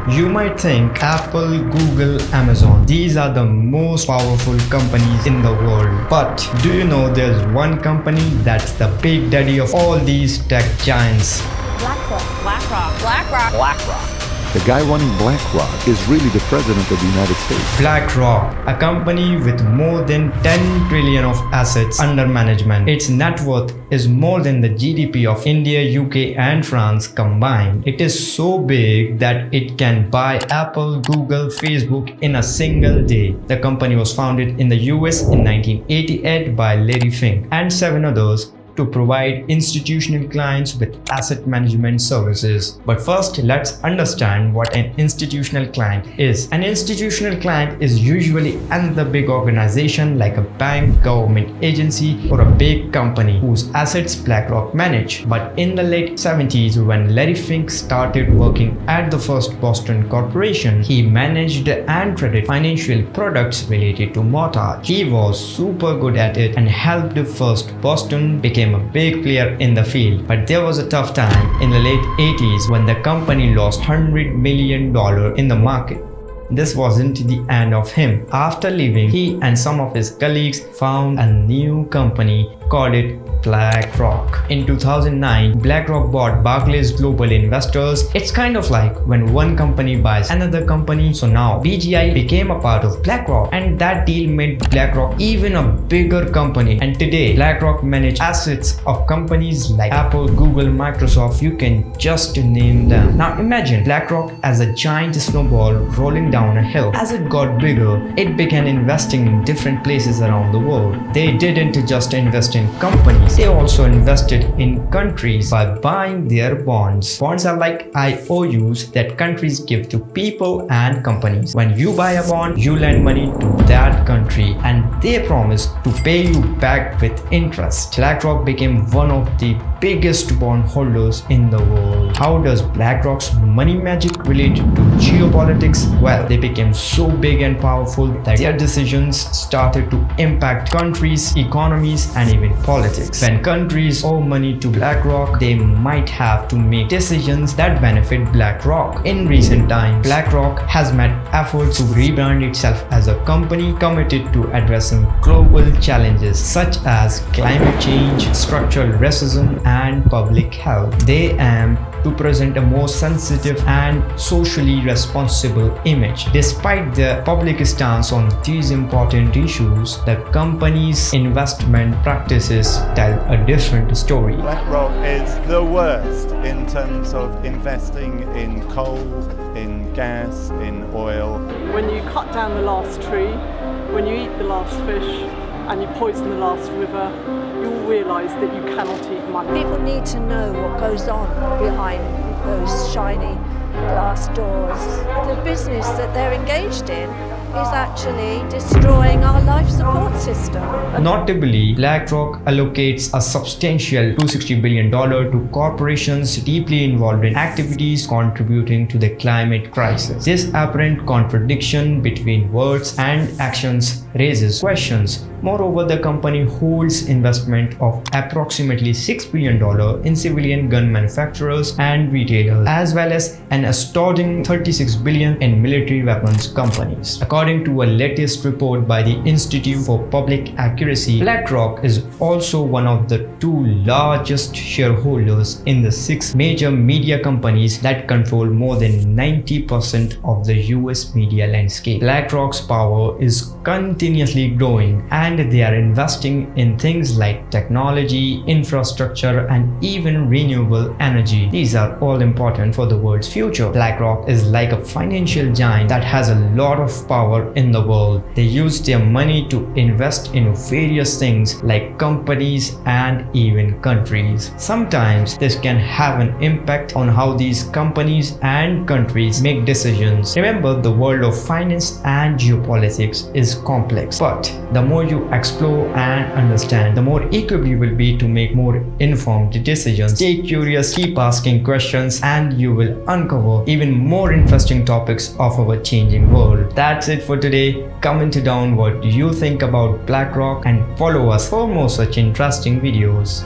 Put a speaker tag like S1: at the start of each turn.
S1: You might think Apple, Google, Amazon, these are the most powerful companies in the world. But do you know there's one company that's the big daddy of all these tech giants?
S2: BlackRock.
S3: The guy running BlackRock is really the president of the United States.
S1: BlackRock, a company with more than 10 trillion of assets under management. Its net worth is more than the GDP of India, UK and France combined. It is so big that it can buy Apple, Google, Facebook in a single day. The company was founded in the US in 1988 by Larry Fink and 7 others to provide institutional clients with asset management services. But first, let's understand what an institutional client is. An institutional client is usually another big organization like a bank, government agency, or a big company whose assets BlackRock manage. But in the late 70s, when Larry Fink started working at the First Boston Corporation, he managed and traded financial products related to mortgage. He was super good at it and helped First Boston become a big player in the field. But there was a tough time in the late 80s when the company lost $100 million in the market. This wasn't the end of him. After leaving, he and some of his colleagues found a new company, called it BlackRock. In 2009, BlackRock bought Barclays Global Investors. It's kind of like when one company buys another company. So now BGI became a part of BlackRock, and that deal made BlackRock even a bigger company. And today, BlackRock manages assets of companies like Apple, Google, Microsoft. You can just name them. Now imagine BlackRock as a giant snowball rolling down a hill. As it got bigger, it began investing in different places around the world. They didn't just invest in companies, they also invested in countries by buying their bonds. Bonds are like IOUs that countries give to people and companies. When you buy a bond, you lend money to that country and they promise to pay you back with interest. BlackRock became one of the biggest bond holders in the world. How does BlackRock's money magic relate to geopolitics? Well, they became so big and powerful that their decisions started to impact countries, economies, and even politics. When countries owe money to BlackRock, they might have to make decisions that benefit BlackRock. In recent times, BlackRock has made efforts to rebrand itself as a company committed to addressing global challenges such as climate change, structural racism, and public health. They aim to present a more sensitive and socially responsible image. Despite their public stance on these important issues, the company's investment practices tell a different story.
S4: BlackRock is the worst in terms of investing in coal, in gas, in oil.
S5: When you cut down the last tree, when you eat the last fish, and you poison the last river, you'll realise that you cannot eat money.
S2: People need to know what goes on behind those shiny glass doors. The business that they're engaged in is actually destroying our life support system.
S1: Notably, BlackRock allocates a substantial $260 billion to corporations deeply involved in activities contributing to the climate crisis. This apparent contradiction between words and actions raises questions. Moreover, the company holds investment of approximately $6 billion in civilian gun manufacturers and retailers, as well as an astounding $36 billion in military weapons companies. According to a latest report by the Institute for Public Accuracy, BlackRock is also one of the 2 largest shareholders in the 6 major media companies that control more than 90% of the US media landscape. BlackRock's power is continuously growing, and they are investing in things like technology, infrastructure, and even renewable energy. These are all important for the world's future. BlackRock is like a financial giant that has a lot of power in the world. They use their money to invest in various things like companies and even countries. Sometimes this can have an impact on how these companies and countries make decisions. Remember, the world of finance and geopolitics is complex, but the more you explore and understand, the more equipped you will be to make more informed decisions. Stay curious, keep asking questions, and you will uncover even more interesting topics of our changing world. That's it for today. Comment down what you think about BlackRock and follow us for more such interesting videos.